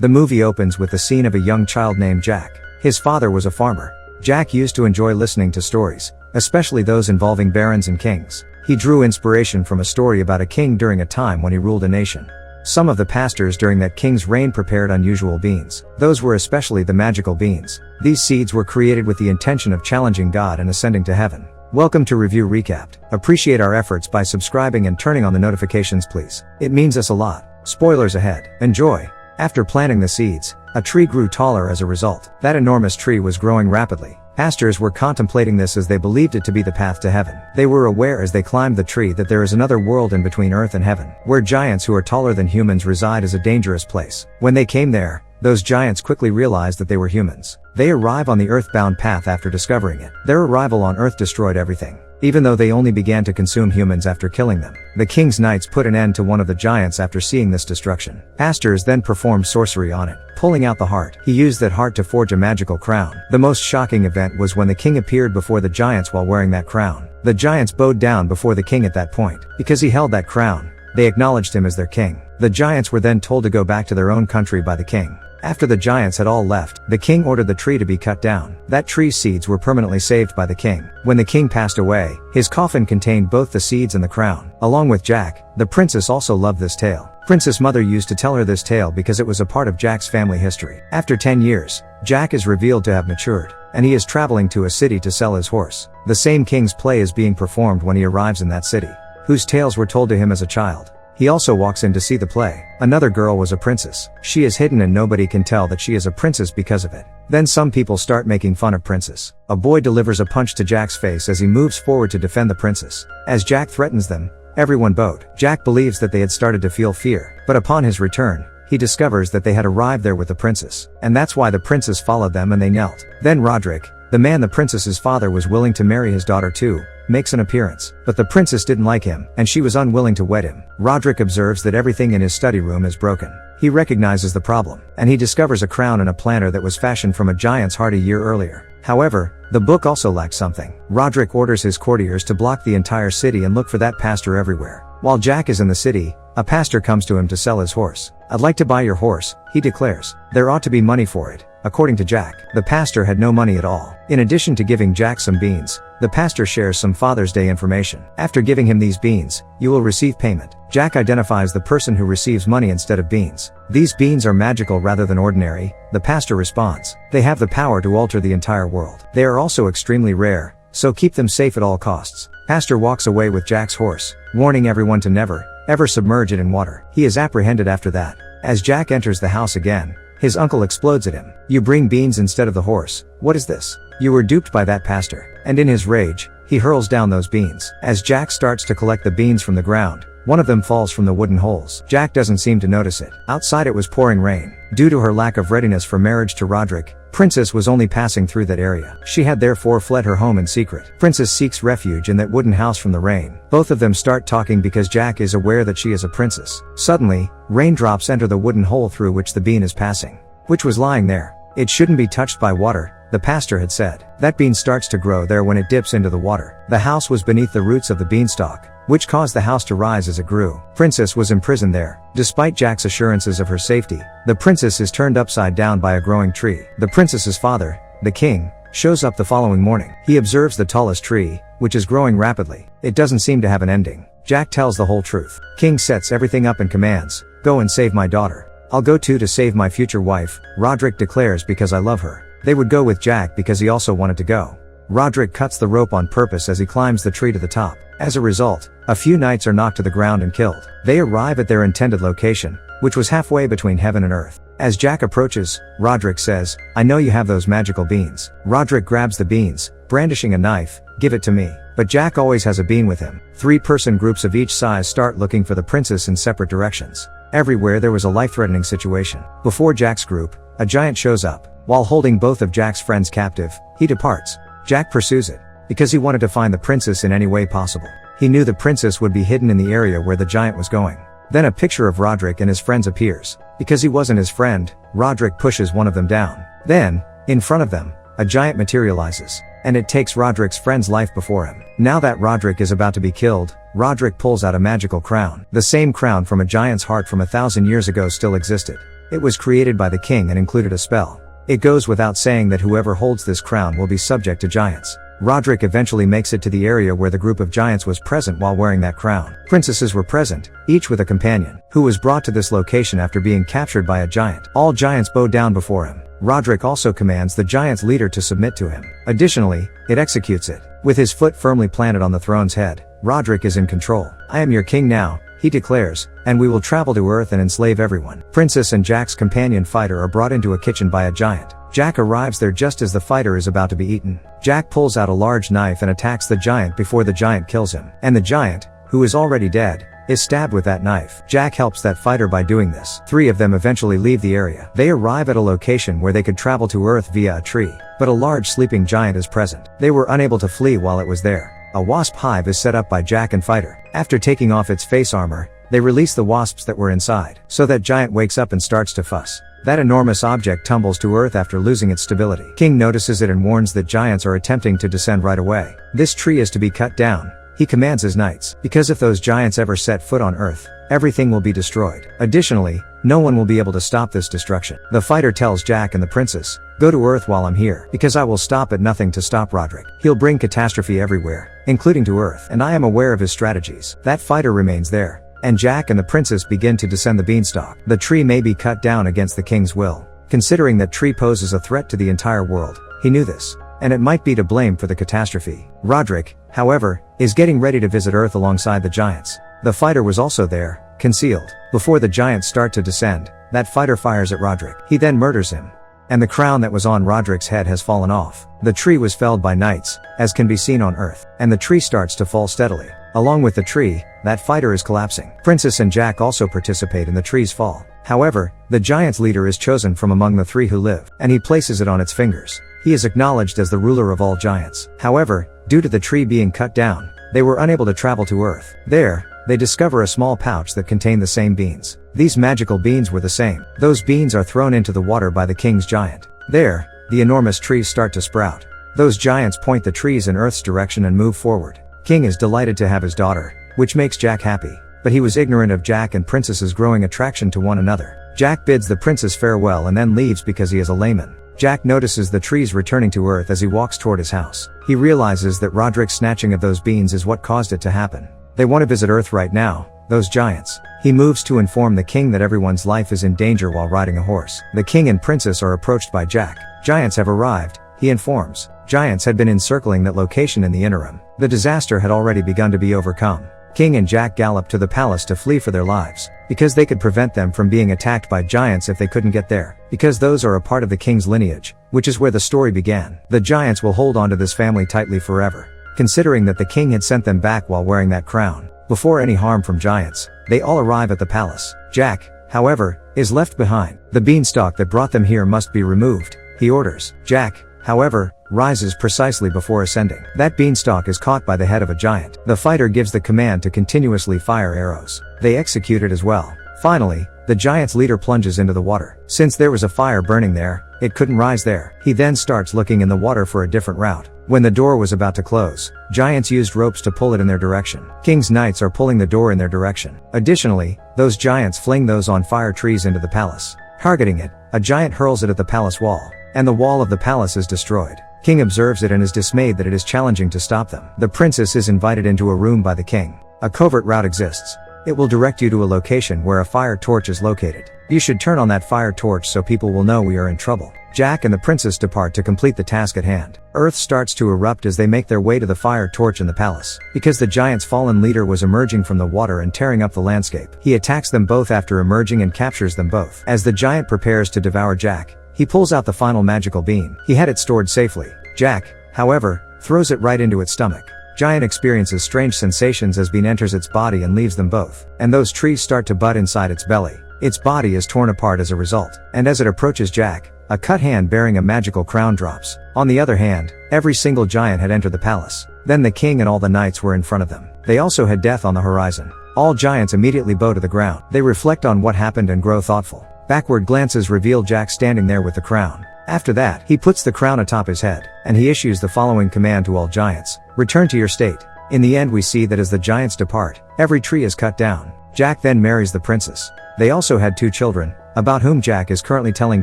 The movie opens with the scene of a young child named Jack. His father was a farmer. Jack used to enjoy listening to stories, especially those involving barons and kings. He drew inspiration from a story about a king during a time when he ruled a nation. Some of the pastors during that king's reign prepared unusual beans. Those were especially the magical beans. These seeds were created with the intention of challenging God and ascending to heaven. Welcome to Review Recapped. Appreciate our efforts by subscribing and turning on the notifications, please. It means us a lot. Spoilers ahead. Enjoy. After planting the seeds, a tree grew taller as a result. That enormous tree was growing rapidly. Pastors were contemplating this as they believed it to be the path to heaven. They were aware as they climbed the tree that there is another world in between earth and heaven, where giants who are taller than humans reside as a dangerous place. When they came there, those giants quickly realized that they were humans. They arrive on the earthbound path after discovering it. Their arrival on Earth destroyed everything, even though they only began to consume humans after killing them. The king's knights put an end to one of the giants after seeing this destruction. Pastors then performed sorcery on it, pulling out the heart. He used that heart to forge a magical crown. The most shocking event was when the king appeared before the giants while wearing that crown. The giants bowed down before the king at that point. Because he held that crown, they acknowledged him as their king. The giants were then told to go back to their own country by the king. After the giants had all left, the king ordered the tree to be cut down. That tree's seeds were permanently saved by the king. When the king passed away, his coffin contained both the seeds and the crown. Along with Jack, the princess also loved this tale. Princess' mother used to tell her this tale because it was a part of Jack's family history. After 10 years, Jack is revealed to have matured, and he is traveling to a city to sell his horse. The same king's play is being performed when he arrives in that city, whose tales were told to him as a child. He also walks in to see the play. Another girl was a princess. She is hidden and nobody can tell that she is a princess because of it. Then some people start making fun of Princess. A boy delivers a punch to Jack's face as he moves forward to defend the princess. As Jack threatens them, everyone bowed. Jack believes that they had started to feel fear, but upon his return, he discovers that they had arrived there with the princess. And that's why the princess followed them and they knelt. Then Roderick, the man the princess's father was willing to marry his daughter to, makes an appearance. But the princess didn't like him, and she was unwilling to wed him. Roderick observes that everything in his study room is broken. He recognizes the problem, and he discovers a crown and a planter that was fashioned from a giant's heart a year earlier. However, the book also lacked something. Roderick orders his courtiers to block the entire city and look for that pastor everywhere. While Jack is in the city, a pastor comes to him to sell his horse. "I'd like to buy your horse," he declares. "There ought to be money for it." According to Jack, the pastor had no money at all. In addition to giving Jack some beans, the pastor shares some Father's Day information. After giving him these beans, you will receive payment. Jack identifies the person who receives money instead of beans. "These beans are magical rather than ordinary," the pastor responds. "They have the power to alter the entire world. They are also extremely rare, so keep them safe at all costs." Pastor walks away with Jack's horse, warning everyone to never, ever submerge it in water. He is apprehended after that. As Jack enters the house again, his uncle explodes at him. "You bring beans instead of the horse. What is this? You were duped by that pastor." And in his rage, he hurls down those beans. As Jack starts to collect the beans from the ground, one of them falls from the wooden holes. Jack doesn't seem to notice it. Outside it was pouring rain. Due to her lack of readiness for marriage to Roderick, Princess was only passing through that area. She had therefore fled her home in secret. Princess seeks refuge in that wooden house from the rain. Both of them start talking because Jack is aware that she is a princess. Suddenly, raindrops enter the wooden hole through which the bean is passing, which was lying there. It shouldn't be touched by water, the pastor had said. That bean starts to grow there when it dips into the water. The house was beneath the roots of the beanstalk, which caused the house to rise as it grew. Princess was imprisoned there. Despite Jack's assurances of her safety, the princess is turned upside down by a growing tree. The princess's father, the king, shows up the following morning. He observes the tallest tree, which is growing rapidly. It doesn't seem to have an ending. Jack tells the whole truth. King sets everything up and commands, "Go and save my daughter." "I'll go too to save my future wife," Roderick declares, "because I love her." They would go with Jack because he also wanted to go. Roderick cuts the rope on purpose as he climbs the tree to the top. As a result, a few knights are knocked to the ground and killed. They arrive at their intended location, which was halfway between heaven and earth. As Jack approaches, Roderick says, "I know you have those magical beans." Roderick grabs the beans, brandishing a knife. "Give it to me." But Jack always has a bean with him. 3-person groups of each size start looking for the princess in separate directions. Everywhere there was a life-threatening situation. Before Jack's group, a giant shows up. While holding both of Jack's friends captive, he departs. Jack pursues it, because he wanted to find the princess in any way possible. He knew the princess would be hidden in the area where the giant was going. Then a picture of Roderick and his friends appears. Because he wasn't his friend, Roderick pushes one of them down. Then, in front of them, a giant materializes, and it takes Roderick's friend's life before him. Now that Roderick is about to be killed, Roderick pulls out a magical crown. The same crown from a giant's heart from 1,000 years ago still existed. It was created by the king and included a spell. It goes without saying that whoever holds this crown will be subject to giants. Roderick eventually makes it to the area where the group of giants was present while wearing that crown. Princesses were present, each with a companion, who was brought to this location after being captured by a giant. All giants bow down before him. Roderick also commands the giant's leader to submit to him. Additionally, it executes it. With his foot firmly planted on the throne's head, Roderick is in control. "I am your king now," he declares, "and we will travel to Earth and enslave everyone." Princess and Jack's companion fighter are brought into a kitchen by a giant. Jack arrives there just as the fighter is about to be eaten. Jack pulls out a large knife and attacks the giant before the giant kills him. And the giant, who is already dead, is stabbed with that knife. Jack helps that fighter by doing this. 3 of them eventually leave the area. They arrive at a location where they could travel to Earth via a tree. But a large sleeping giant is present. They were unable to flee while it was there. A wasp hive is set up by Jack and fighter. After taking off its face armor, they release the wasps that were inside. So that giant wakes up and starts to fuss. That enormous object tumbles to Earth after losing its stability. King notices it and warns that giants are attempting to descend right away. This tree is to be cut down. He commands his knights, because if those giants ever set foot on Earth, everything will be destroyed. Additionally, no one will be able to stop this destruction. The fighter tells Jack and the princess, "Go to Earth while I'm here, because I will stop at nothing to stop Roderick. He'll bring catastrophe everywhere, including to Earth, and I am aware of his strategies." That fighter remains there, and Jack and the princess begin to descend the beanstalk. The tree may be cut down against the king's will. Considering that tree poses a threat to the entire world, he knew this, and it might be to blame for the catastrophe. Roderick, however, is getting ready to visit Earth alongside the giants. The fighter was also there, concealed. Before the giants start to descend, that fighter fires at Roderick. He then murders him. And the crown that was on Roderick's head has fallen off. The tree was felled by knights, as can be seen on Earth, and the tree starts to fall steadily. Along with the tree, that fighter is collapsing. Princess and Jack also participate in the tree's fall. However, the giant's leader is chosen from among the 3 who live, and he places it on its fingers. He is acknowledged as the ruler of all giants. However, due to the tree being cut down, they were unable to travel to Earth. There, they discover a small pouch that contained the same beans. These magical beans were the same. Those beans are thrown into the water by the king's giant. There, the enormous trees start to sprout. Those giants point the trees in Earth's direction and move forward. King is delighted to have his daughter, which makes Jack happy. But he was ignorant of Jack and Princess's growing attraction to one another. Jack bids the princess farewell and then leaves because he is a layman. Jack notices the trees returning to Earth as he walks toward his house. He realizes that Roderick's snatching of those beans is what caused it to happen. They want to visit Earth right now, those giants. He moves to inform the king that everyone's life is in danger while riding a horse. The king and princess are approached by Jack. Giants have arrived, he informs. Giants had been encircling that location in the interim. The disaster had already begun to be overcome. King and Jack gallop to the palace to flee for their lives, because they could prevent them from being attacked by giants if they couldn't get there, because those are a part of the king's lineage, which is where the story began. The giants will hold on to this family tightly forever, considering that the king had sent them back while wearing that crown. Before any harm from giants, they all arrive at the palace. Jack, however, is left behind. The beanstalk that brought them here must be removed, he orders. Jack, however, rises precisely before ascending. That beanstalk is caught by the head of a giant. The fighter gives the command to continuously fire arrows. They execute it as well. Finally, the giant's leader plunges into the water. Since there was a fire burning there, it couldn't rise there. He then starts looking in the water for a different route. When the door was about to close, giants used ropes to pull it in their direction. King's knights are pulling the door in their direction. Additionally, those giants fling those on fire trees into the palace. Targeting it, a giant hurls it at the palace wall, and the wall of the palace is destroyed. King observes it and is dismayed that it is challenging to stop them. The princess is invited into a room by the king. A covert route exists. It will direct you to a location where a fire torch is located. You should turn on that fire torch so people will know we are in trouble. Jack and the princess depart to complete the task at hand. Earth starts to erupt as they make their way to the fire torch in the palace. Because the giant's fallen leader was emerging from the water and tearing up the landscape, he attacks them both after emerging and captures them both. As the giant prepares to devour Jack, he pulls out the final magical bean. He had it stored safely. Jack, however, throws it right into its stomach. Giant experiences strange sensations as bean enters its body and leaves them both. And those trees start to bud inside its belly. Its body is torn apart as a result. And as it approaches Jack, a cut hand bearing a magical crown drops. On the other hand, every single giant had entered the palace. Then the king and all the knights were in front of them. They also had death on the horizon. All giants immediately bow to the ground. They reflect on what happened and grow thoughtful. Backward glances reveal Jack standing there with the crown. After that, he puts the crown atop his head, and he issues the following command to all giants: return to your state. In the end, we see that as the giants depart, every tree is cut down. Jack then marries the princess. They also had 2 children, about whom Jack is currently telling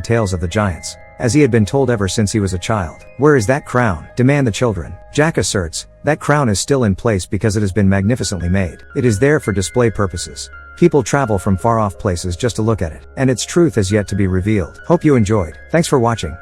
tales of the giants, as he had been told ever since he was a child. "Where is that crown?" demand the children. Jack asserts, "That crown is still in place because it has been magnificently made. It is there for display purposes. People travel from far off places just to look at it, and its truth has yet to be revealed." Hope you enjoyed. Thanks for watching.